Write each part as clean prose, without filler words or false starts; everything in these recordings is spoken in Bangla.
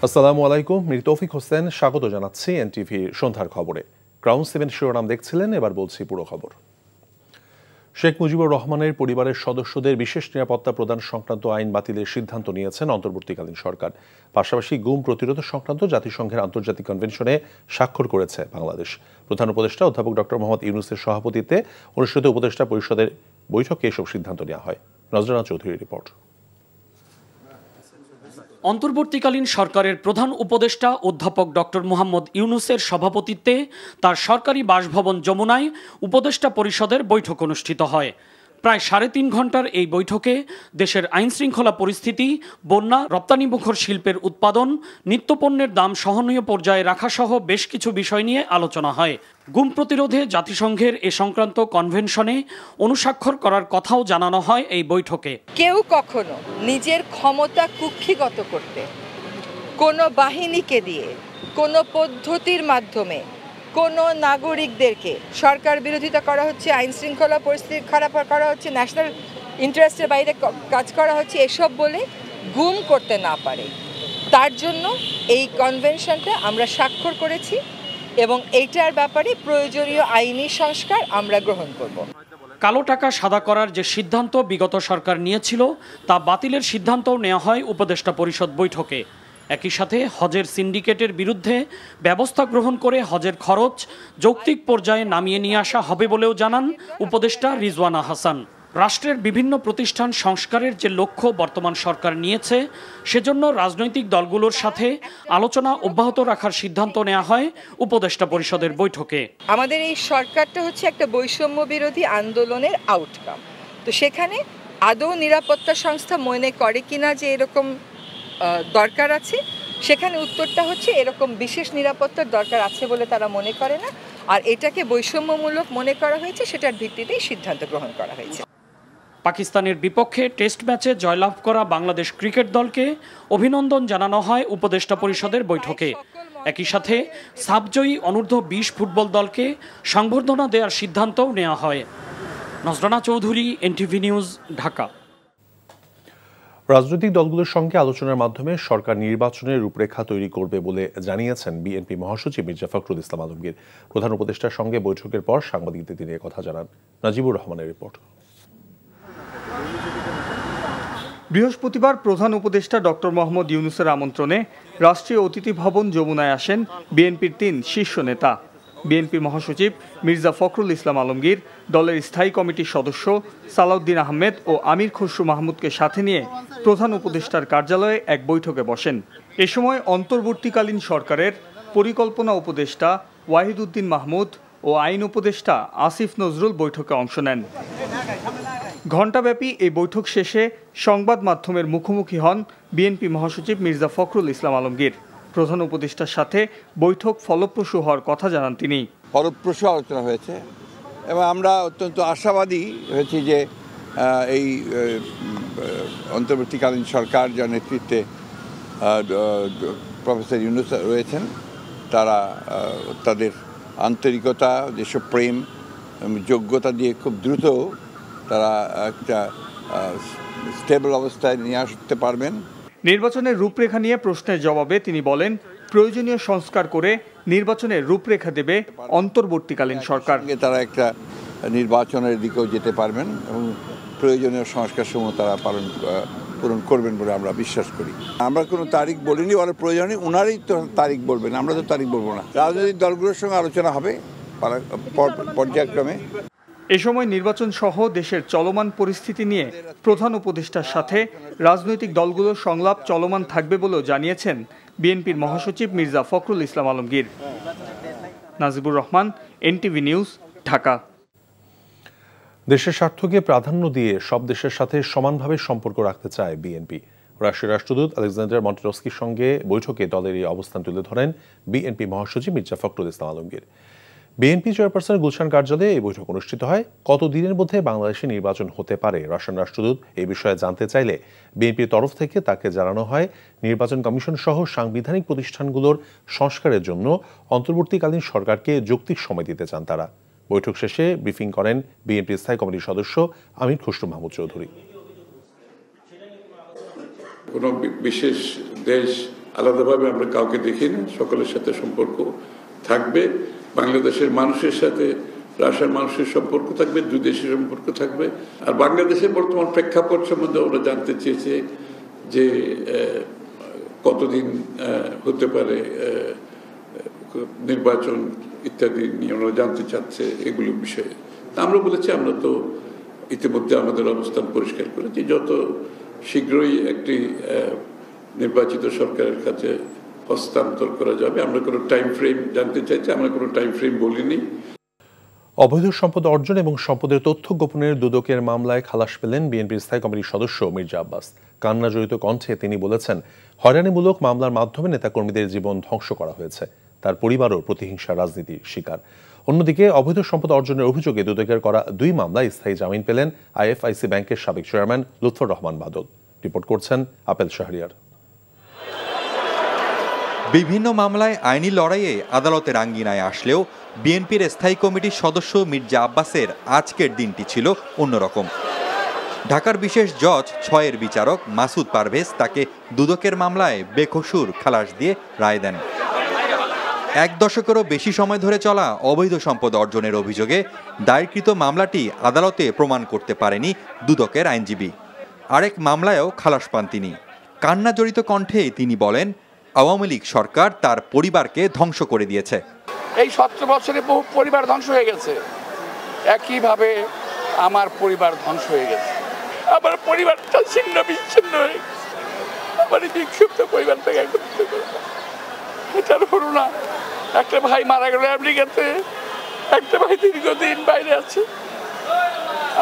আসসালামু আলাইকুম, মীর তৌফিক হোসেন স্বাগত জানাচ্ছি এনটিভি সন্ধ্যার খবরে। গ্রাউন্ড 7 শিরোনাম দেখছিলেন, এবার বলছি পুরো খবর। শেখ মুজিবুর রহমানের পরিবারের সদস্যদের বিশেষ নিরাপত্তা প্রদান সংক্রান্ত আইন বাতিলের সিদ্ধান্ত নিয়েছেন অন্তর্বর্তীকালীন সরকার। পাশাপাশি গুম প্রতিরোধ সংক্রান্ত জাতিসংঘের আন্তর্জাতিক কনভেনশনে স্বাক্ষর করেছে বাংলাদেশ। প্রধান উপদেষ্টা অধ্যাপক ডক্টর মোহাম্মদ ইউনূসের সভাপতিত্বে অনুষ্ঠিত উপদেষ্টা পরিষদের বৈঠকে এসব সিদ্ধান্ত নেওয়া হয়। নজরানা চৌধুরীর রিপোর্ট। অন্তর্বর্তীকালীন সরকারের প্রধান উপদেষ্টা অধ্যাপক ডক্টর মোহাম্মদ ইউনূসের সভাপতিত্বে তার সরকারি বাসভবন যমুনায় উপদেষ্টা পরিষদের বৈঠক অনুষ্ঠিত হয়। প্রায় 3.5 ঘন্টার এই বৈঠকে দেশের আইনশৃঙ্খলা পরিস্থিতি, বন্যা, রপ্তানিমুখর শিল্পের উৎপাদন, নিত্যপণ্যের দাম সহনীয় পর্যায়ে রাখাসহ বেশ কিছু বিষয় নিয়ে আলোচনা হয়। গুম প্রতিরোধে জাতিসংঘের এ সংক্রান্ত কনভেনশনে অনুস্বাক্ষর করার কথাও জানানো হয় এই বৈঠকে। কেউ কখনো নিজের ক্ষমতা কুক্ষিগত করতে কোনো বাহিনীকে দিয়ে, কোনো পদ্ধতির মাধ্যমে কোনো নাগরিকদেরকে সরকার বিরোধিতা করা হচ্ছে, আইন শৃঙ্খলা পরিস্থিতি খারাপ করা হচ্ছে, ন্যাশনাল ইন্টারেস্টের বাইরে কাজ করা হচ্ছে, এসব বলে গুম করতে না পারে, তার জন্য এই কনভেনশনটা আমরা স্বাক্ষর করেছি এবং এইটার ব্যাপারে প্রয়োজনীয় আইনি সংস্কার আমরা গ্রহণ করব। কালো টাকা সাদা করার যে সিদ্ধান্ত বিগত সরকার নিয়েছিল তা বাতিলের সিদ্ধান্তও নেওয়া হয় উপদেষ্টা পরিষদ বৈঠকে। একই সাথে হজের সিন্ডিকেটের বিরুদ্ধে ব্যবস্থা গ্রহণ করে হজের খরচ যৌক্তিক পর্যায়ে নামিয়ে নিয়ে আসা হবে বলেও জানান উপদেষ্টা রিজওয়ানা হাসান। রাষ্ট্রের বিভিন্ন প্রতিষ্ঠান সংস্কারের যে লক্ষ্য বর্তমান সরকার নিয়েছে, সেজন্য রাজনৈতিক দলগুলোর সাথে আলোচনা অব্যাহত রাখার সিদ্ধান্ত নেওয়া হয় উপদেষ্টা পরিষদের বৈঠকে। আমাদের এই সরকারটা হচ্ছে একটা বৈষম্য বিরোধী আন্দোলনের আউটকাম। তো সেখানে আদৌ নিরাপত্তা সংস্থা মনে করে কিনা যে এরকম দরকার আছে, সেখানে উত্তরটা হচ্ছে এরকম বিশেষ নিরাপত্তার দরকার আছে বলে তারা মনে করে না, আর এটাকে বৈষম্যমূলক মনে করা হয়েছে, সেটার ভিত্তিতেই সিদ্ধান্ত গ্রহণ করা হয়েছে। পাকিস্তানের বিপক্ষে টেস্ট ম্যাচে জয়লাভ করা বাংলাদেশ ক্রিকেট দলকে অভিনন্দন জানানো হয় উপদেষ্টা পরিষদের বৈঠকে। একই সাথে সাবজয়ী অনূর্ধ্ব-20 ফুটবল দলকে সংবর্ধনা দেওয়ার সিদ্ধান্তও নেওয়া হয়। নজরানা চৌধুরী, এনটিভি নিউজ, ঢাকা। রাজনৈতিক দলগুলোর সঙ্গে আলোচনার মাধ্যমে সরকার নির্বাচনের রূপরেখা তৈরি করবে বলে জানিয়েছেন বিএনপি মহাসচিব মির্জা ফখরুল ইসলাম আলমগীর। প্রধান উপদেষ্টার সঙ্গে বৈঠকের পর সাংবাদিকদের তিনি কথা জানান। নাজিবুর রহমানের রিপোর্ট। বৃহস্পতিবার প্রধান উপদেষ্টা ডক্টর মোহাম্মদ ইউনূসের আমন্ত্রণে রাষ্ট্রীয় অতিথি ভবন যমুনায় আসেন বিএনপির 3 শীর্ষ নেতা। বিএনপি মহাসচিব মির্জা ফখরুল ইসলাম আলমগীর, দলের স্থায়ী কমিটির সদস্য সালাউদ্দিন আহমেদ ও আমির খসরু মাহমুদকে সাথে নিয়ে প্রধান উপদেষ্টার কার্যালয়ে এক বৈঠকে বসেন। এ সময় অন্তর্বর্তীকালীন সরকারের পরিকল্পনা উপদেষ্টা ওয়াহিদুদ্দিন মাহমুদ ও আইন উপদেষ্টা আসিফ নজরুল বৈঠকে অংশ নেন। ঘণ্টাব্যাপী এই বৈঠক শেষে সংবাদ মাধ্যমের মুখোমুখি হন বিএনপি মহাসচিব মির্জা ফখরুল ইসলাম আলমগীর। প্রধান উপদেষ্টার সাথে বৈঠক ফলপ্রসূ হওয়ার কথা জানান তিনি। ফলপ্রসূ আলোচনা হয়েছে এবং আমরা অত্যন্ত আশাবাদী হয়েছি যে এই অন্তর্বর্তীকালীন সরকার যার নেতৃত্বে প্রফেসর ইউনূস রয়েছেন, তারা তাদের আন্তরিকতা, যেসব প্রেম, যোগ্যতা দিয়ে খুব দ্রুত তারা একটা স্টেবল অবস্থায় নিয়ে আসতে পারবেন। নির্বাচনের রূপরেখা নিয়ে প্রশ্নের জবাবে তিনি বলেন, প্রয়োজনীয় সংস্কার করে নির্বাচনের রূপরেখা দেবে অন্তর্বর্তীকালীন সরকার। তারা একটা নির্বাচনের দিকেও যেতে পারবেন এবং প্রয়োজনীয় সংস্কার সমূহ তারা পূরণ করবেন বলে আমরা বিশ্বাস করি। আমরা কোনো তারিখ বলিনি, ওরা প্রয়োজনে ওনারই তো তারিখ বলবেন, আমরা তো তারিখ বলবো না। রাজনৈতিক দলগুলোর সঙ্গে আলোচনা হবে পর্যায়ক্রমে। এ সময় নির্বাচন সহ দেশের চলমান পরিস্থিতি নিয়ে প্রধান উপদেষ্টার সাথে রাজনৈতিক দলগুলোর সংলাপ চলমান থাকবে বলেও জানিয়েছেন বিএনপির মহাসচিব মির্জা ফখরুল ইসলাম আলমগীর। Najibur Rahman, NTV news, Dhaka. দেশের স্বার্থকে প্রাধান্য দিয়ে সব দেশের সাথে সমানভাবে সম্পর্ক রাখতে চায় বিএনপি। রাশিয়ার রাষ্ট্রদূত আলেকজান্ডার মন্টেরস্কির সঙ্গে বৈঠকে দলের এই অবস্থান তুলে ধরেন বিএনপি মহাসচিব মির্জা ফখরুল ইসলাম আলমগীর। বিএনপি চেয়ারপারসন গুলশান কার্যালয়ে এই বৈঠক অনুষ্ঠিত হয়। কতদিনের মধ্যে বাংলাদেশে নির্বাচন হতে পারে রাশিয়ান রাষ্ট্রদূত এই বিষয়ে জানতে চাইলে বিএনপির তরফ থেকে তাকে জানানো হয়, নির্বাচন কমিশন সহ সাংবিধানিক প্রতিষ্ঠানগুলোর সংস্কারের জন্য অন্তর্বর্তীকালীন সরকারকে যৌক্তিক সময় দিতে চান তারা। বৈঠক শেষে ব্রিফিং করেন বিএনপির স্থায়ী কমিটির সদস্য আমির খসরু মাহমুদ চৌধুরী। কোনো বিশেষ দেশ আলাদাভাবে আমরা কাউকে দেখি না, সকলের সাথে সম্পর্ক থাকবে। বাংলাদেশের মানুষের সাথে রাশিয়ার মানুষের সম্পর্ক থাকবে, দুই দেশের সম্পর্ক থাকবে। আর বাংলাদেশের বর্তমান প্রেক্ষাপট সম্বন্ধে ওরা জানতে চেয়েছে যে কতদিন হতে পারে নির্বাচন ইত্যাদি নিয়ে ওরা জানতে চাচ্ছে এগুলো বিষয়ে। আমরা বলেছি আমরা তো ইতিমধ্যে আমাদের অবস্থান পরিষ্কার করেছি, যত শীঘ্রই একটি নির্বাচিত সরকারের কাছে হস্তান্তর করা যাবে। আমরা কোনো টাইম ফ্রেম জানতে চাইছি, আমরা কোনো টাইম ফ্রেম বলিনি। অবৈধ সম্পদ অর্জন এবং সম্পদের তথ্য গোপনের দুদকের মামলায় খালাস পেলেন বিএনপির স্থায়ী কমিটির সদস্য মির্জা আব্বাস। কান্না জড়িত কণ্ঠে তিনি বলেছেন, হয়রানিমূলক মামলার মাধ্যমে নেতাকর্মীদের জীবন ধ্বংস করা হয়েছে। তার পরিবারও প্রতিহিংসার রাজনীতির শিকার। অন্যদিকে অবৈধ সম্পদ অর্জনের অভিযোগে দুদকের করা 2 মামলায় স্থায়ী জামিন পেলেন আইএফআইসি ব্যাংকের সাবেক চেয়ারম্যান লুৎফর রহমান বাদল। রিপোর্ট করছেন আপেল শাহরিয়ার। বিভিন্ন মামলায় আইনি লড়াইয়ে আদালতের আঙ্গিনায় আসলেও বিএনপির স্থায়ী কমিটির সদস্য মির্জা আব্বাসের আজকের দিনটি ছিল অন্যরকম। ঢাকার বিশেষ জজ 6-এর বিচারক মাসুদ পারভেজ তাকে দুদকের মামলায় বেকসুর খালাস দিয়ে রায় দেন। 1 দশকেরও বেশি সময় ধরে চলা অবৈধ সম্পদ অর্জনের অভিযোগে দায়েরকৃত মামলাটি আদালতে প্রমাণ করতে পারেনি দুদকের আইনজীবী। আরেক মামলায়ও খালাস পান তিনি। কান্না জড়িত কণ্ঠে তিনি বলেন, আওয়ামী লীগ সরকার তার পরিবারকে ধ্বংস করে দিয়েছে। এই 17 বছরে বহু পরিবার ধ্বংস হয়ে গেছে, একইভাবে আমার পরিবার ধ্বংস হয়ে গেছে। আমার পরিবারটা ছিন্ন বিচ্ছিন্ন হয়ে গেছে। আমার বিক্ষিপ্ত পরিবার থেকে একত্রিত করে এটার হলো না। একটা ভাই মারা গেল আমেরিকাতে, একটা ভাই দীর্ঘদিন বাইরে আছে।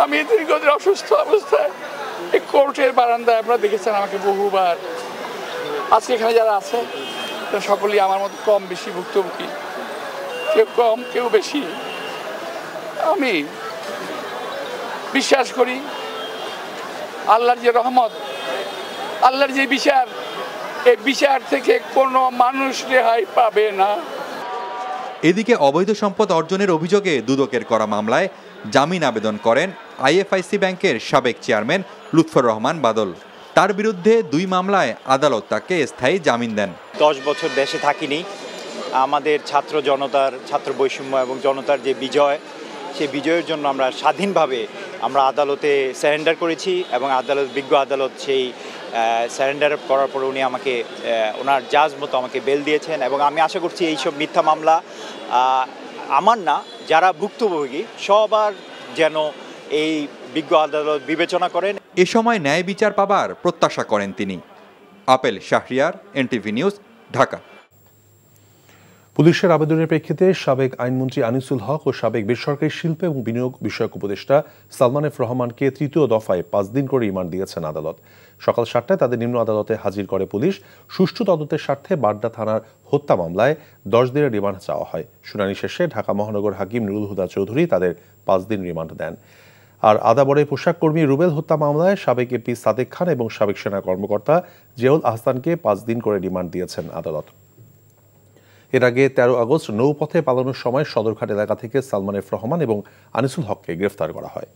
আমি দীর্ঘদিন অসুস্থ অবস্থায় এই কোর্টের বারান্দায় আপনারা দেখেছেন আমাকে বহুবার। আজকে এখানে যারা আছে সকলেই আমার মতো কম বেশি ভুক্তভোগী, কেউ কম কেউ বেশি। আমি বিশ্বাস করি আল্লাহর যে রহমত, আল্লাহর যে বিচার, এই বিচার থেকে কোনো মানুষ রেহাই পাবে না। এদিকে অবৈধ সম্পদ অর্জনের অভিযোগে দুদকের করা মামলায় জামিন আবেদন করেন আইএফআইসি ব্যাংকের সাবেক চেয়ারম্যান লুৎফর রহমান বাদল। তার বিরুদ্ধে 2 মামলায় আদালত তাকে স্থায়ী জামিন দেন। 10 বছর দেশে থাকিনি, আমাদের ছাত্র বৈষম্য এবং জনতার যে বিজয়, সেই বিজয়ের জন্য আমরা স্বাধীনভাবে আদালতে স্যারেন্ডার করেছি এবং বিজ্ঞ আদালত সেই স্যারেন্ডার করার পর উনি আমাকে ওনার জাজ মতো আমাকে বেল দিয়েছেন। এবং আমি আশা করছি এইসব মিথ্যা মামলা আমার না, যারা ভুক্তভোগী সবার যেন এই বিজ্ঞ আদালত বিবেচনা করেন। এ সময় ন্যায় বিচার পাবার প্রত্যাশা করেন তিনি। Apple Shahriar, NTV news, Dhaka. পুলিশের আবেদনের প্রেক্ষিতে সাবেক আইনমন্ত্রী আনিসুল হক ও সাবেক বেসরকারি শিল্প এবং বিনিয়োগ বিষয়ক উপদেষ্টা সালমান এফ রহমানকে 3য় দফায় 5 দিন করে রিমান্ড দিয়েছেন আদালত। সকাল 7টায় তাদের নিম্ন আদালতে হাজির করে পুলিশ। সুষ্ঠু তদন্তের স্বার্থে বাড্ডা থানার হত্যা মামলায় 10 দিনের রিমান্ড চাওয়া হয়। শুনানি শেষে ঢাকা মহানগর হাকিম নুরুল হুদা চৌধুরী তাদের 5 দিন রিমান্ড দেন। আর আদাবরে পোশাক কর্মী রুবেল হত্যা মামলায় সাবেক এপি সাদেক খান এবং সাবেক সেনা কর্মকর্তা জিয়াউল আহসানকে 5 দিন করে রিমান্ড দিয়েছেন আদালত। এর আগে 13 আগস্ট নৌপথে পালানোর সময় সদরঘাট এলাকা থেকে সালমান এফ রহমান এবং আনিসুল হককে গ্রেফতার করা হয়।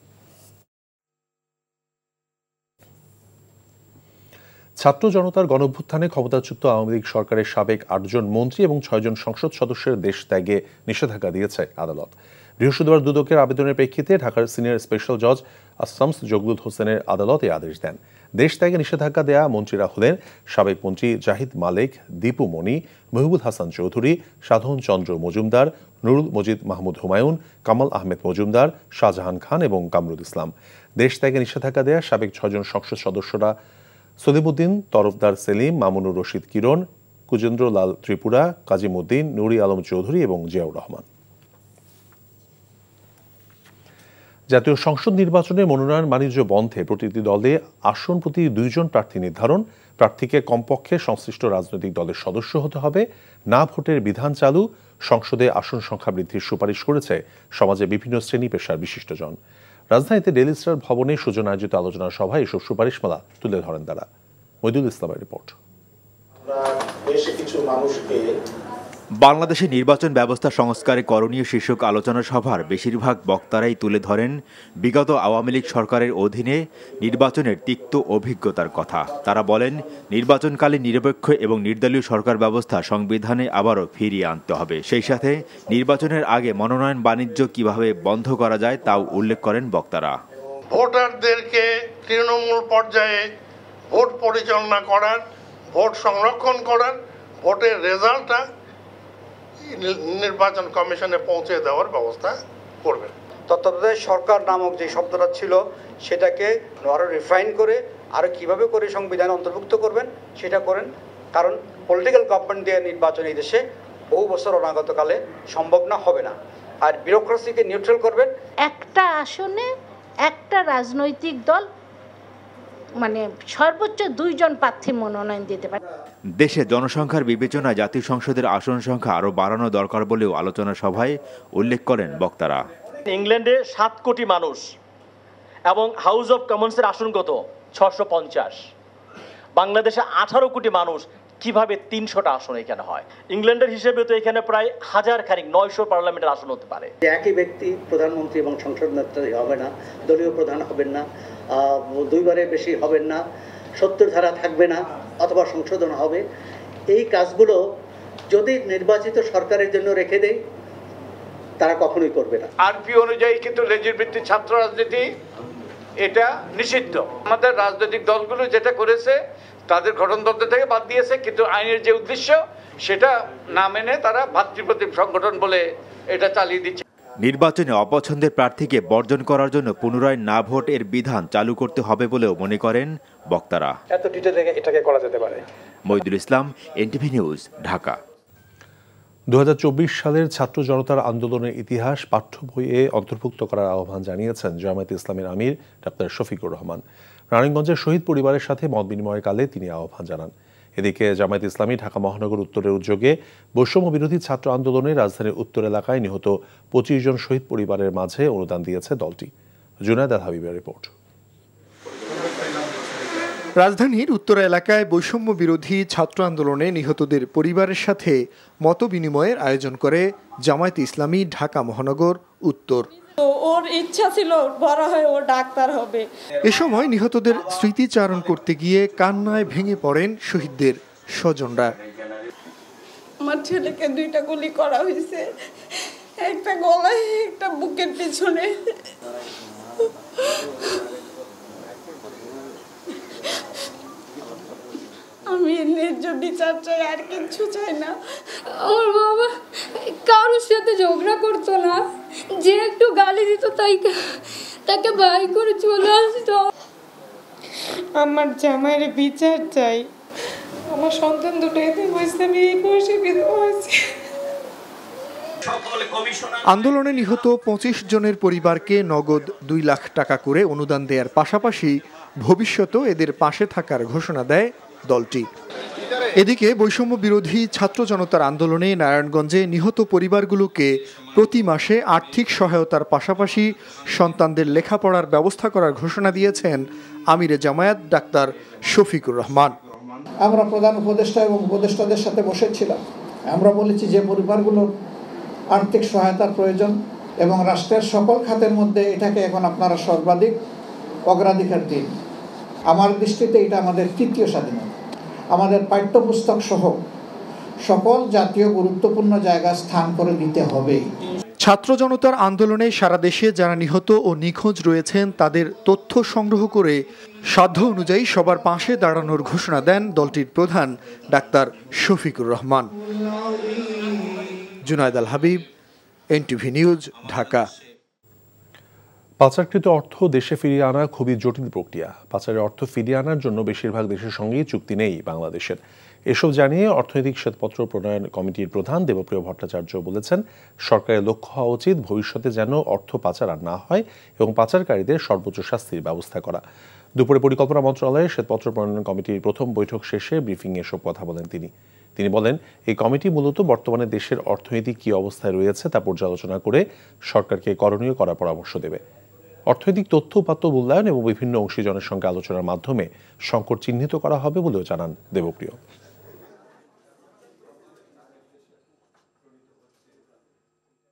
ছাত্র জনতার গণঅভ্যুত্থানে ক্ষমতাচ্যুত আওয়ামী লীগ সরকারের সাবেক 8 জন মন্ত্রী এবং 6 জন সংসদ সদস্যের দেশ ত্যাগে নিষেধাজ্ঞা দিয়েছে আদালত। বৃহস্পতিবার দুদকের আবেদনের প্রেক্ষিতে ঢাকার সিনিয়র স্পেশাল জজ আসামস জগলুল হোসেনের আদালত এই আদেশ দেন। দেশ ত্যাগে নিষেধাজ্ঞা দেয়া মন্ত্রীরা হলেন সাবেক মন্ত্রী জাহিদ মালেক, দীপু মনি, মহিবুল হাসান চৌধুরী, সাধন চন্দ্র মজুমদার, নুরুল মজিদ মাহমুদ হুমায়ুন, কামাল আহমেদ মজুমদার, শাহজাহান খান এবং কামরুল ইসলাম। দেশ ত্যাগে নিষেধাজ্ঞা দেয়া সাবেক 6 জন সংসদ সদস্যরা সলিমুদ্দিন, তরফদার সেলিম, মামুনুর রশিদ কিরণ, কুজেন্দ্র লাল ত্রিপুরা, কাজিমুদ্দিন, নুরি আলম চৌধুরী এবং জিয়াউর রহমান। জাতীয় সংসদ নির্বাচনে মনোনয়ন বাণিজ্য বন্ধে প্রতিটি দলে আসন প্রতি 2 জন প্রার্থী নির্ধারণ, প্রার্থীকে কমপক্ষে সংশ্লিষ্ট রাজনৈতিক দলের সদস্য হতে হবে, না ভোটের বিধান চালু, সংসদে আসন সংখ্যা বৃদ্ধির সুপারিশ করেছে সমাজের বিভিন্ন শ্রেণী পেশার বিশিষ্টজন। রাজধানীতে ডেইলি স্টার ভবনে সুজন আয়োজিত আলোচনা সভায় এসব সুপারিশমালা তুলে ধরেন তারা। মইদুল ইসলামের রিপোর্ট। দেশে কিছু মানুষকে বাংলাদেশে নির্বাচন ব্যবস্থা সংস্কারে করণীয় শীর্ষক আলোচনা সভার বেশিরভাগ বক্তারাই তুলে ধরেন বিগত আওয়ামী লীগ সরকারের অধীনে নির্বাচনের তিক্ত অভিজ্ঞতার কথা। তারা বলেন, নির্বাচনকালে নিরপেক্ষ এবং নির্দলীয় সরকার ব্যবস্থা সংবিধানে আবারও ফিরিয়ে আনতে হবে। সেই সাথে নির্বাচনের আগে মনোনয়ন বাণিজ্য কিভাবে বন্ধ করা যায় তাও উল্লেখ করেন বক্তারা। ভোটারদেরকে তৃণমূল পর্যায়ে ভোট পরিচালনা করার, ভোট সংরক্ষণ করার, ভোটের রেজাল্টটা নির্বাচন কমিশনে পৌঁছে দেওয়ার ব্যবস্থা করবেন। তত্ত্বাবধায়ক সরকার নামক যে শব্দটা ছিল সেটাকে আরো রিফাইন করে আরো কিভাবে করে সংবিধানে অন্তর্ভুক্ত করবেন সেটা করেন, কারণ পলিটিক্যাল গভর্নমেন্ট দিয়ে নির্বাচন এই দেশে বহু বছর অনাগতকালে সম্ভব না, হবে না। আর বিউরোক্রেসিকে নিউট্রাল করবেন। একটা আসনে একটা রাজনৈতিক দল মানে সর্বোচ্চ 2 জন প্রার্থী মনোনয়ন দিতে পারে। দেশে জনসংখ্যার বিবেচনায় জাতীয় সংসদের আসন সংখ্যা আরও বাড়ানো দরকার বলেও আলোচনা সভায় উল্লেখ করেন বক্তারা। ইংল্যান্ডে 7 কোটি মানুষ এবং হাউস অব কমন্সের আসন কত 650। বাংলাদেশে 18 কোটি মানুষ, কিভাবে 300টা আসন এখানে হয়? ইংল্যান্ডের হিসেবে তো এখানে প্রায় 900 পার্লামেন্টের আসন হতে পারে। একই ব্যক্তি প্রধানমন্ত্রী এবং সংসদ নেতা হবে না, দলীয় প্রধান হবেন না, 2 বারের বেশি হবেন না, 70 ধারা থাকবে না অথবা সংশোধন হবে। এই কাজগুলো যদি নির্বাচিত সরকারের জন্য রেখে দেয় তারা কখনোই করবে না। আরপি অনুযায়ী কিন্তু লেজির ভিত্তিক ছাত্র রাজনীতি এটা নিষিদ্ধ। আমাদের রাজনৈতিক দলগুলো যেটা করেছে তাদের গঠনতন্ত্র থেকে বাদ দিয়েছে, কিন্তু আইনের যে উদ্দেশ্য সেটা না মেনে তারা ভাতৃপ্রতিম সংগঠন বলে এটা চালিয়ে দিচ্ছে। নির্বাচনে অপছন্দের প্রার্থীকে বর্জন করার জন্য পুনরায় না ভোট এর বিধান চালু করতে হবে বলেও মনে করেন বক্তারা। এত ডিটেইলে এটাকে করা যেতে পারে। মইদুল ইসলাম, এনটিভি নিউজ, ঢাকা। 2024 সালের ছাত্র জনতার আন্দোলনের ইতিহাস পাঠ্য বইয়ে অন্তর্ভুক্ত করার আহ্বান জানিয়েছেন জামায়াতে ইসলামের আমির ডক্টর শফিকুর রহমান। নারায়ণগঞ্জের শহীদ পরিবারের সাথে মত বিনিময়ের কালে তিনি আহ্বান জানান। এদিকে জামায়াতে ইসলামী ঢাকা মহানগর উত্তরের উদ্যোগে বৈষম্য বিরোধী ছাত্র আন্দোলনে রাজধানীর উত্তর এলাকায় নিহত 25 জন শহীদ পরিবারের মাঝে অনুদান দিয়েছে দলটি। জুনায়েদ আল হাবিবের রিপোর্ট। রাজধানীর উত্তর এলাকায় বৈষম্য বিরোধী ছাত্র আন্দোলনে নিহতদের পরিবারের সাথে মত বিনিময়ের আয়োজন করে জামায়াতে ইসলামী ঢাকা মহানগর উত্তর। ওর ইচ্ছা ছিল বড় হয়ে ও ডাক্তার হবে। এ সময় নিহতদের স্মৃতিচারণ করতে গিয়ে কান্নায় ভেঙে পড়েন শহীদদের স্বজনরা। আমার ছেলেকে 2টা গুলি করা হয়েছে, একটা গলায় একটা বুকের পিছনে। আমি ন্যায্য বিচার চাই, আর কিছু চাই না। আমার বাবা কারোর সাথে ঝগড়া করতো না, যে একটু গালি দিত তাকে ভাই করে চলে আসতো। আমার জামাইয়ের বিচার চাই। আমার সন্তান দুটো এতিম হয়েছে, আমি এই বয়সে বিধবা হয়েছি। আন্দোলনে নিহত 25 জনের পরিবারকে নগদ 2 লাখ টাকা করে অনুদান দেওয়ার পাশাপাশি ভবিষ্যতেও এদের পাশে থাকার ঘোষণা দেয় দলটি। এদিকে বৈষম্য বিরোধী ছাত্র জনতার আন্দোলনে নারায়ণগঞ্জে নিহত পরিবারগুলোকে প্রতি মাসে আর্থিক সহায়তার পাশাপাশি সন্তানদের লেখাপড়ার ব্যবস্থা করার ঘোষণা দিয়েছেন আমিরে জামায়াত ডাক্তার শফিকুর রহমান। আমরা প্রধান উপদেষ্টা এবং উপদেষ্টাদের সাথে বসেছিলাম। আমরা বলেছি যে পরিবারগুলোর আর্থিক সহায়তার প্রয়োজন এবং রাষ্ট্রের সকল খাতের মধ্যে এটাকে এখন আপনারা সর্বাধিক অগ্রাধিকার দিন। আমার দৃষ্টিতে এটা আমাদের তৃতীয় স্বাধীনতা। আমাদের পাঠ্যপুস্তক সহ সকল জাতীয় গুরুত্বপূর্ণ জায়গা স্থান করে দিতে হবে। ছাত্র জনতার আন্দোলনে সারা দেশে যারা নিহত ও নিখোঁজ রয়েছেন তাদের তথ্য সংগ্রহ করে সাধ্য অনুযায়ী সবার পাশে দাঁড়ানোর ঘোষণা দেন দলটির প্রধান ডাক্তার শফিকুর রহমান। জুনায়েদ আল হাবিব, এনটিভি নিউজ, ঢাকা। পাচারকৃত অর্থ দেশে ফিরিয়ে আনা খুবই জটিল প্রক্রিয়া। পাচারের অর্থ ফিরিয়ে আনার জন্য বেশিরভাগ দেশের সঙ্গেই চুক্তি নেই বাংলাদেশের। এসব জানিয়ে অর্থনৈতিক শ্বেতপত্র প্রণয়ন কমিটির প্রধান দেবপ্রিয় ভট্টাচার্য বলেছেন, সরকারের লক্ষ্য হওয়া উচিত ভবিষ্যতে যেন অর্থ পাচার আর না হয় এবং পাচারকারীদের সর্বোচ্চ শাস্তির ব্যবস্থা করা। দুপুরে পরিকল্পনা মন্ত্রণালয়ের শ্বেতপত্র প্রণয়ন কমিটির প্রথম বৈঠক শেষে ব্রিফিংয়ে এসব কথা বলেন তিনি বলেন, এই কমিটি মূলত বর্তমানে দেশের অর্থনীতি কী অবস্থায় রয়েছে তা পর্যালোচনা করে সরকারকে করণীয় করার পরামর্শ দেবে। অর্থনৈতিক তথ্য উপাত্ত মূল্যায়ন এবং বিভিন্ন অংশীজনের সঙ্গে আলোচনার মাধ্যমে সংকট চিহ্নিত করা হবে বলেও জানান দেবপ্রিয়।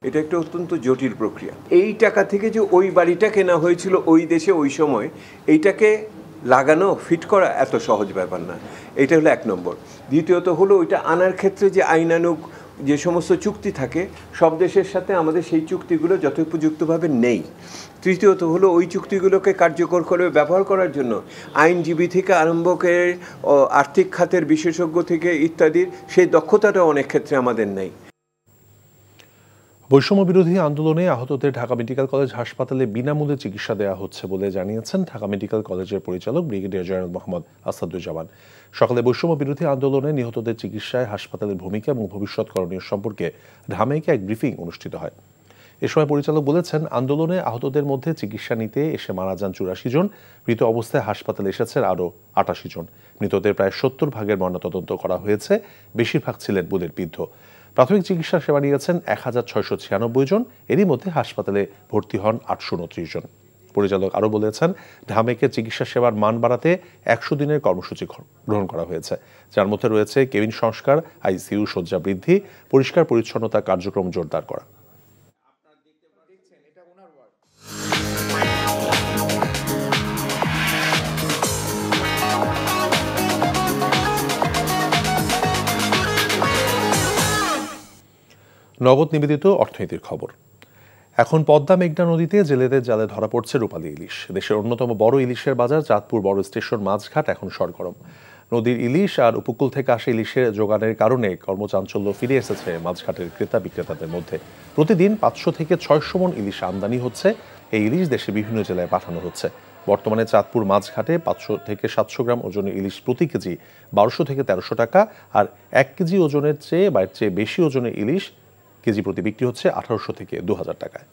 এটা একটা অত্যন্ত জটিল প্রক্রিয়া। এই টাকা থেকে যে ওই বাড়িটা কেনা হয়েছিল ওই দেশে ওই সময়, এইটাকে লাগানো ফিট করা এত সহজ ব্যাপার না। এটা হলো এক নম্বর। দ্বিতীয়ত হলো ওইটা আনার ক্ষেত্রে যে আইনানুগ যে সমস্ত চুক্তি থাকে সব দেশের সাথে আমাদের সেই চুক্তিগুলো যথোপযুক্তভাবে নেই। তৃতীয়ত হলো ওই চুক্তিগুলোকে কার্যকর করে ব্যবহার করার জন্য আইনজীবী থেকে আরম্ভ করে আর্থিক খাতের বিশেষজ্ঞ থেকে ইত্যাদির সেই দক্ষতাটা অনেক ক্ষেত্রে আমাদের নেই। বৈষম্য বিরোধী আন্দোলনে আহতদের ঢাকা মেডিকেল কলেজ হাসপাতালে বিনামূল্যে চিকিৎসা দেওয়া হচ্ছে বলে জানিয়েছেন ঢাকা মেডিকেল কলেজের পরিচালক ব্রিগেডিয়ার জেনারেল মোহাম্মদ আসাদুজ্জামান। সকালে বৈষম্য বিরোধী আন্দোলনে নিহতদের চিকিৎসায় হাসপাতালের ভূমিকা এবং ভবিষ্যৎ করণীয় সম্পর্কে ঢামেকে এক ব্রিফিং অনুষ্ঠিত হয়। এ সময় পরিচালক বলেছেন, আন্দোলনে আহতদের মধ্যে চিকিৎসা নিতে এসে মারা যান 84 জন, মৃত অবস্থায় হাসপাতালে এসেছেন আরও 88 জন। মৃতদের প্রায় 70 ভাগের ময়নাতদন্ত করা হয়েছে, বেশিরভাগ ছিলেন বুলেট বিদ্ধ। প্রাথমিক চিকিৎসা সেবা নিয়েছেন 1696 জন, এরই মধ্যে হাসপাতালে ভর্তি হন 829 জন। পরিচালক আরও বলেছেন, ঢামেকে চিকিৎসা সেবার মান বাড়াতে 100 দিনের কর্মসূচি গ্রহণ করা হয়েছে, যার মধ্যে রয়েছে কেবিন সংস্কার, আইসিইউ শয্যা বৃদ্ধি, পরিষ্কার পরিচ্ছন্নতা কার্যক্রম জোরদার করা। নগদ নিবেদিত অর্থনীতির খবর। এখন পদ্মা মেঘনা নদীতে জেলেদের জালে ধরা পড়ছে রূপালী ইলিশ। দেশের অন্যতম বড় ইলিশের বাজার চাঁদপুর বড় স্টেশন মাছঘাট এখন সরগরম। নদীর ইলিশ আর উপকূল থেকে আসা ইলিশের যোগানের কারণে কর্মচাঞ্চল্য ফিরে এসেছে মাছঘাটের ক্রেতা বিক্রেতাদের মধ্যে। প্রতিদিন 500 থেকে 600 মণ ইলিশ আমদানি হচ্ছে। এই ইলিশ দেশে বিভিন্ন জেলায় পাঠানো হচ্ছে। বর্তমানে চাঁদপুর মাছঘাটে 500 থেকে 700 গ্রাম ওজনের ইলিশ প্রতি কেজি 1200 থেকে 1300 টাকা, আর 1 কেজি ওজনের চেয়ে বা চেয়ে বেশি ওজনের ইলিশ কেজি প্রতি বিক্রি হচ্ছে 1800 থেকে 2000 টাকায়।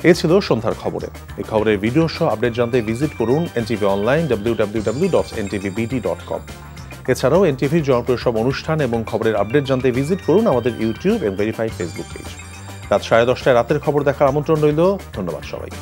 এ ছিল সন্ধ্যার খবরে। এই খবরের ভিডিও সহ আপডেট জানতে ভিজিট করুন এনটিভি অনলাইন www.ntvbt.com। এছাড়াও এনটিভির জনপ্রিয় সব অনুষ্ঠান এবং খবরের আপডেট জানতে ভিজিট করুন আমাদের ইউটিউব এবং ভেরিফাইড ফেসবুক পেজ। রাত 10:30টায় রাতের খবর দেখার আমন্ত্রণ রইল। ধন্যবাদ সবাইকে।